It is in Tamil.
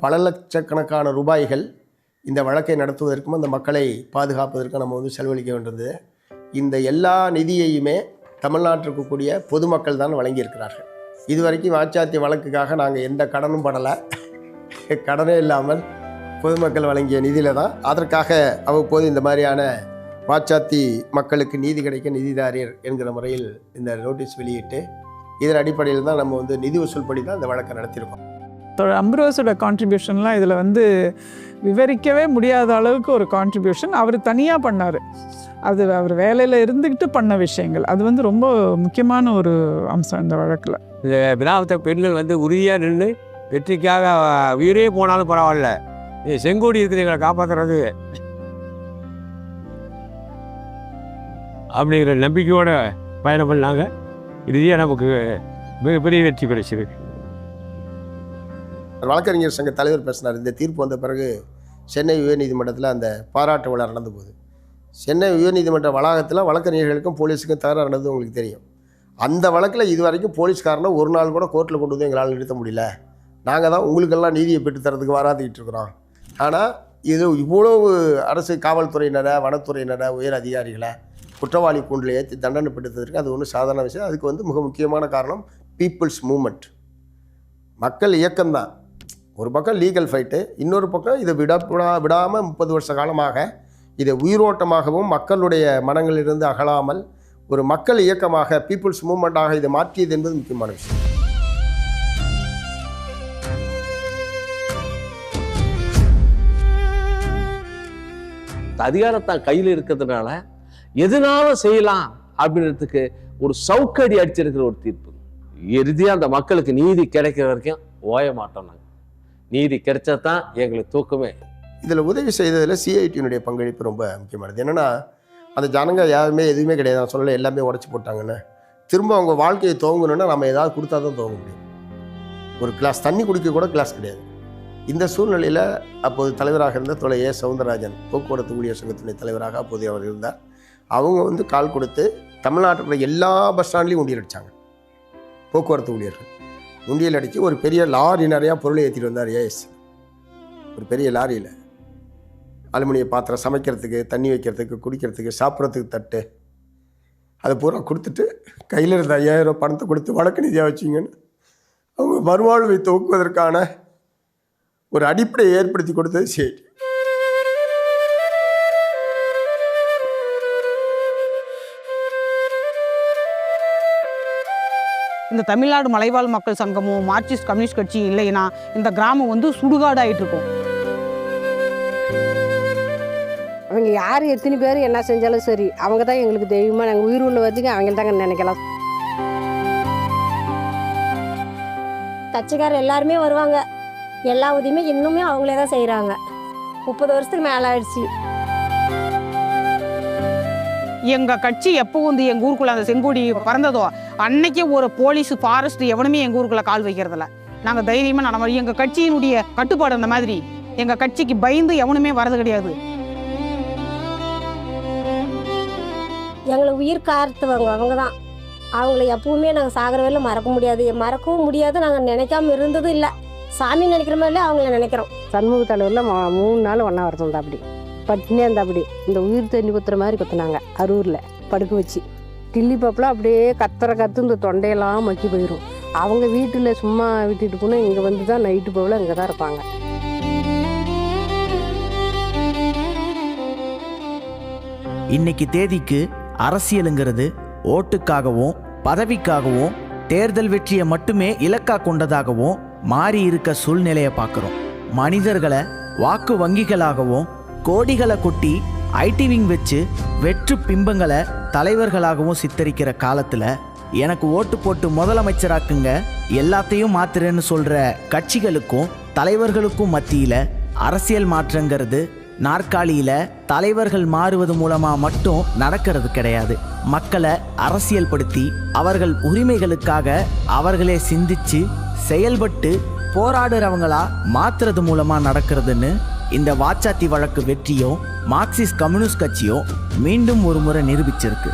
பல லட்சக்கணக்கான ரூபாய்கள் இந்த வழக்கை நடத்துவதற்கும் அந்த மக்களை பாதுகாப்பதற்கும் நம்ம செலவழிக்க வேண்டியது. இந்த எல்லா நிதியையுமே தமிழ்நாட்டிற்கு கூடிய பொதுமக்கள் தான் வழங்கியிருக்கிறார்கள். இதுவரைக்கும் வாச்சாத்தி வழக்குக்காக நாங்கள் எந்த கடனும் படலை. கடனே இல்லாமல் பொதுமக்கள் வழங்கிய நிதியில் தான் அதற்காக அவ்வப்போது இந்த மாதிரியான வாச்சாத்தி மக்களுக்கு நீதி கிடைக்க நிதிதாரியர் என்கிற முறையில் இந்த நோட்டீஸ் வெளியிட்டு இதன் அடிப்படையில் தான் நம்ம நிதி வசூல் படி தான் இந்த வழக்கை நடத்தியிருக்கோம். அம்புரோஸோட கான்ட்ரிபியூஷன்லாம் இதில் விவரிக்கவே முடியாத அளவுக்கு ஒரு கான்ட்ரிபியூஷன் அவர் தனியாக பண்ணார். அது அவர் வேலையில் இருந்துக்கிட்டு பண்ண விஷயங்கள். அது ரொம்ப முக்கியமான ஒரு அம்சம் இந்த வழக்கில். இந்த வினாவத்த பெண்கள் உறுதியாக நின்று வெற்றிக்காக உயிரே போனாலும் பரவாயில்ல, செங்கோடி இருக்குது எங்களை காப்பாற்றுறது அப்படிங்கிற நம்பிக்கையோட பயணம் பண்ணாங்க. இறுதியாக நமக்கு மிகப்பெரிய வெற்றி கிடைச்சிருக்கு. வழக்கறிஞர் சங்க தலைவர் பேசினார். இந்த தீர்ப்பு வந்த பிறகு சென்னை உயர்நீதிமன்றத்தில் அந்த பாராட்டு விழா நடந்த போது சென்னை உயர்நீதிமன்ற வளாகத்தில் வழக்கறிஞர்களுக்கும் போலீஸுக்கும் தகராறு நடந்தது உங்களுக்கு தெரியும். அந்த வழக்கில் இது வரைக்கும் போலீஸ்காரனை ஒரு நாள் கூட கோர்ட்டில் கொண்டு வந்து எங்களால் நிறுத்த முடியல. நாங்கள் தான் உங்களுக்கெல்லாம் நீதியை பெற்றுத்தரதுக்கு வராதிக்கிட்டு இருக்கிறோம். ஆனால் இது இவ்வளவு அரசு காவல்துறையினரை, வனத்துறையினரை, உயர் அதிகாரிகளை குற்றவாளி கூண்டில் ஏற்றி தண்டனை பெற்றதற்கு அது ஒன்றும் சாதாரண விஷயம். அதுக்கு மிக முக்கியமான காரணம் பீப்புள்ஸ் மூமெண்ட், மக்கள் இயக்கம்தான். ஒரு பக்கம் லீகல் ஃபைட்டு, இன்னொரு பக்கம் இதை விடாமல் 30 வருஷ காலமாக இதை உயிரோட்டமாகவும் மக்களுடைய மனங்களிலிருந்து அகலாமல் ஒரு மக்கள் இயக்கமாக பீப்புள்ஸ் மூமெண்ட்டாக இதை மாற்றியது என்பது முக்கியமான விஷயம். அதிகாரத்தான் கையில் இருக்கிறதுனால எதுனாலும் செய்யலாம் அப்படின்றதுக்கு ஒரு சவுக்கடி அடிச்சிருக்கிற ஒரு தீர்ப்பு. இறுதியாக அந்த மக்களுக்கு நீதி கிடைக்கிற வரைக்கும் ஓய மாட்டோம். நாங்கள் நீதி கிடைச்சா தான் எங்களுக்கு தூக்கமே. இதில் உதவி செய்ததில் சிஐடியினுடைய பங்களிப்பு ரொம்ப முக்கியமானது. என்னென்னா அந்த ஜனங்க யாருமே எதுவுமே கிடையாது, நான் சொல்லலை, எல்லாமே உடச்சி போட்டாங்கன்னு. திரும்ப அவங்க வாழ்க்கையை துவங்கணுன்னா நம்ம ஏதாவது கொடுத்தா தான் துவங்க முடியும். ஒரு கிளாஸ் தண்ணி குடிக்க கூட கிளாஸ் கிடையாது. இந்த சூழ்நிலையில் அப்போது தலைவராக இருந்த தோழர் ஏ. சவுந்தரராஜன், போக்குவரத்து ஊழியர் சங்கத்தினுடைய தலைவராக அப்போது அவர் இருந்தார். அவங்க கால் கொடுத்து தமிழ்நாட்டுக்குள்ள எல்லா பஸ் ஸ்டாண்ட்லேயும் உண்டியல் அடித்தாங்க. போக்குவரத்து ஊழியர்கள் உண்டியல் அடித்து ஒரு பெரிய லாரி நிறையா பொருளை ஏற்றிட்டு வந்தார் ஏஎஸ். ஒரு பெரிய லாரியில் அலுமினிய பாத்திரம், சமைக்கிறதுக்கு, தண்ணி வைக்கிறதுக்கு, குடிக்கிறதுக்கு, சாப்பிட்றதுக்கு தட்டு, அதை பூரா கொடுத்துட்டு கையில் இருந்த 5000 பணத்தை கொடுத்து வழக்கு நிதியாக வச்சிங்கன்னு அவங்க மறுவாழ்வை துவக்குவதற்கான ஒரு அடிப்படையை ஏற்படுத்தி கொடுத்தது சிஐடி. இந்த தமிழ்நாடு மலைவாழ் மக்கள் சங்கமும் மார்க்சிஸ்ட் கம்யூனிஸ்ட் கட்சி இல்லைன்னா இந்த கிராமம் சுடுகாடாயிட்டு இருக்கும். அவங்க யார் எத்தனை பேர் என்ன செஞ்சாலும் சரி, அவங்க தான் எங்களுக்கு தெய்வமாக. நாங்கள் உயிர் உள்ள வச்சுக்க அவங்க தாங்க நினைக்கலாம். கட்சிக்காரர் எல்லாருமே வருவாங்க, எல்லா உதவியுமே இன்னுமே அவங்களே தான் செய்கிறாங்க. 30 வருஷத்துக்கு மேலே ஆயிடுச்சு. எங்கள் கட்சி எப்போ எங்கள் ஊருக்குள்ளே அந்த செங்கோடி பறந்ததோ அன்னைக்கே ஒரு போலீஸ், ஃபாரஸ்ட் எவனுமே எங்கள் ஊருக்குள்ளே கால் வைக்கிறதில்ல. நாங்கள் தைரியமாக நடமா. எங்கள் கட்சியினுடைய கட்டுப்பாடு அந்த மாதிரி. எங்கள் கட்சிக்கு பயந்து எவனுமே வரது கிடையாது. எங்களை உயிர் காத்துவாங்க அவங்க தான். அவங்கள எப்பவுமே நாங்கள் சாகிற வரையிலும் மறக்க முடியாது, மறக்கவும் முடியாது. நாங்கள் நினைக்காம இருந்ததும் இல்லை. சாமி நினைக்கிற மாதிரிலே அவங்கள நினைக்கிறோம். சண்முக தலைவரில் 3 நாள் ஒன்றா வரணும். அப்படி பட்டினே இருந்தா. அப்படி இந்த உயிர் தண்ணி குத்துற மாதிரி குத்துனாங்க அரூரில் படுக்க வச்சு. கிள்ளி பாப்பில் அப்படியே கத்து இந்த தொண்டையெல்லாம் மக்கி போயிடும். அவங்க வீட்டில் சும்மா விட்டுட்டு போனால் இங்கே தான் நைட்டு போகல இங்கே தான் இருப்பாங்க. இன்னைக்கு தேதிக்கு அரசியலுங்கிறது ஓட்டுக்காகவும் பதவிக்காகவும் தேர்தல் வெற்றியை மட்டுமே இலக்கா கொண்டதாகவும் மாறி இருக்க சூழ்நிலையை பார்க்குறோம். மனிதர்களை வாக்கு வங்கிகளாகவும் கோடிகளை கொட்டி ஐடிவிங் வச்சு வெற்று பிம்பங்களை தலைவர்களாகவும் சித்தரிக்கிற காலத்தில் எனக்கு ஓட்டு போட்டு முதலமைச்சராக்குங்க, எல்லாத்தையும் மாத்துறேன்னு சொல்கிற கட்சிகளுக்கும் தலைவர்களுக்கும் மத்தியில் அரசியல் மாற்றங்கிறது நாற்காலியில் தலைவர்கள் மாறுவது மூலமாக மட்டும் நடக்கிறது கிடையாது. மக்களை அரசியல் படுத்தி அவர்கள் உரிமைகளுக்காக அவர்களே சிந்திச்சு செயல்பட்டு போராடுறவங்களா மாற்றுறது மூலமாக நடக்கிறதுன்னு இந்த வாச்சாத்தி வழக்கு வெற்றியும் மார்க்சிஸ்ட் கம்யூனிஸ்ட் கட்சியும் மீண்டும் ஒரு முறை நிரூபிச்சிருக்கு.